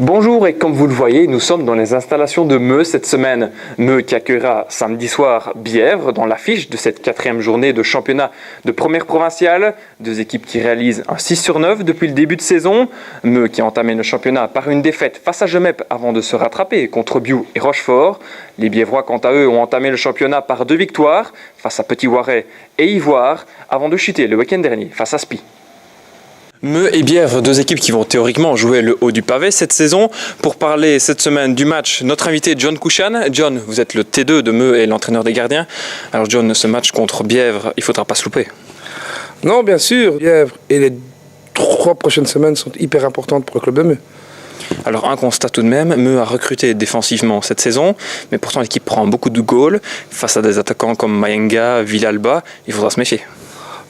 Bonjour et comme vous le voyez, nous sommes dans les installations de Meux cette semaine. Meux qui accueillera samedi soir Bièvre dans l'affiche de cette 4e journée de championnat de première provinciale. Deux équipes qui réalisent un 6/9 depuis le début de saison. Meux qui a entamé le championnat par une défaite face à Gemep avant de se rattraper contre Biou et Rochefort. Les Bièvrois quant à eux ont entamé le championnat par 2 victoires face à Petit Voiret et Ivoire avant de chuter le week-end dernier face à Spi. Meux et Bièvre, deux équipes qui vont théoriquement jouer le haut du pavé cette saison. Pour parler cette semaine du match, notre invité John Kouchan. John, vous êtes le T2 de Meux et l'entraîneur des gardiens. Alors John, ce match contre Bièvre, il ne faudra pas se louper. Non, bien sûr. Bièvre et les 3 prochaines semaines sont hyper importantes pour le club de Meux. Alors un constat tout de même, Meux a recruté défensivement cette saison, mais pourtant l'équipe prend beaucoup de goals. Face à des attaquants comme Mayenga, Villalba, il faudra se méfier.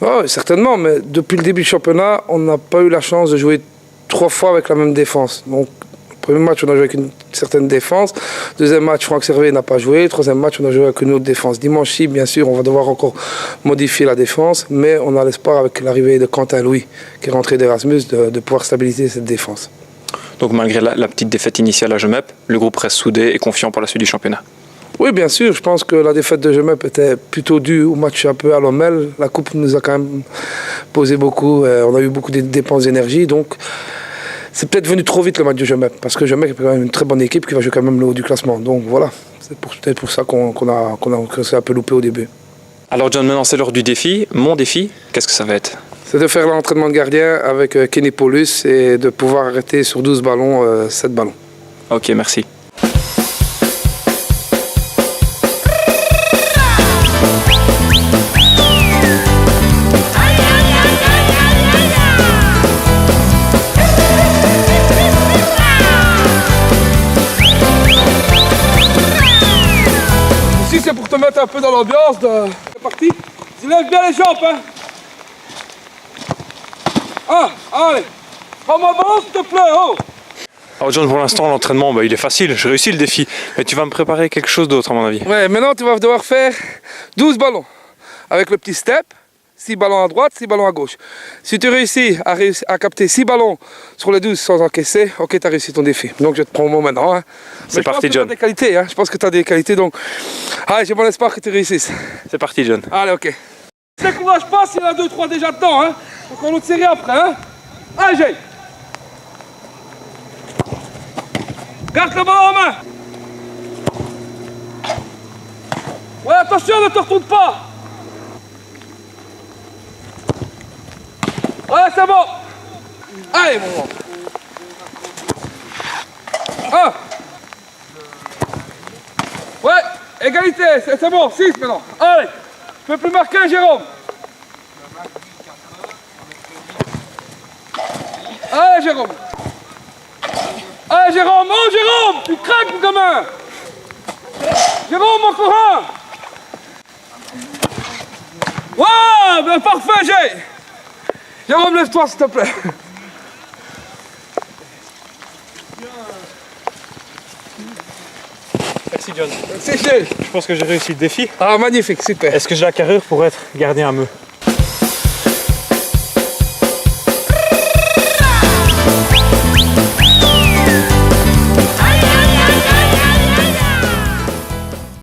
Oh, certainement, mais depuis le début du championnat, on n'a pas eu la chance de jouer 3 fois avec la même défense. Donc, le premier match, on a joué avec une certaine défense. Deuxième match, Franck Servet n'a pas joué. Troisième match, on a joué avec une autre défense. Dimanche-ci, bien sûr, on va devoir encore modifier la défense, mais on a l'espoir avec l'arrivée de Quentin Louis, qui est rentré d'Erasmus, de pouvoir stabiliser cette défense. Donc malgré la petite défaite initiale à Gemep, le groupe reste soudé et confiant pour la suite du championnat. Oui, bien sûr. Je pense que la défaite de Gemep était plutôt due au match un peu à l'OML. La Coupe nous a quand même posé beaucoup. On a eu beaucoup de dépenses d'énergie. Donc, c'est peut-être venu trop vite le match de Gemep. Parce que Gemep est quand même une très bonne équipe qui va jouer quand même le haut du classement. Donc voilà, c'est peut-être pour ça qu'on s'est un peu loupé au début. Alors John, maintenant c'est l'heure du défi. Mon défi, qu'est-ce que ça va être ? C'est de faire l'entraînement de gardien avec Kenny Paulus et de pouvoir arrêter sur 12 ballons, 7 ballons. Ok, merci. C'est pour te mettre un peu dans l'ambiance. C'est parti. Tu lèves bien les jambes, hein. Ah, allez. Prends-moi ballon, s'il te plaît, oh. Alors John, pour l'instant, l'entraînement, il est facile. J'ai réussi le défi. Mais tu vas me préparer quelque chose d'autre, à mon avis. Ouais, maintenant, tu vas devoir faire 12 ballons. Avec le petit step. 6 ballons à droite, 6 ballons à gauche. Si tu réussis à capter 6 ballons sur les 12 sans encaisser, ok, tu as réussi ton défi. Donc je te prends au mot maintenant. Hein. C'est parti, John. Des qualités, hein. Je pense que tu as des qualités, donc allez, j'ai bon espoir que tu réussisses. C'est parti, John. Allez, ok. Ne décourage pas s'il y en a 2-3 déjà dedans. Hein. Faut qu'on autre série après. Hein. Allez, Jay. Garde le ballon en main. Ouais, attention, ne te retourne pas. Ouais, c'est bon. Allez, mon grand. Ah. Ouais, égalité, c'est bon, 6 maintenant. Allez, tu peux plus marquer, Jérôme. Allez, Jérôme. Allez, Jérôme, oh, Jérôme, tu craques, mon gamin. Jérôme, encore un. Ouais, ben parfait, Jay. Jérôme, lève-toi, s'il te plaît. Merci, John. Merci, Jay. Je pense que j'ai réussi le défi. Ah, magnifique, super. Est-ce que j'ai la carrure pour être gardien à Meux ?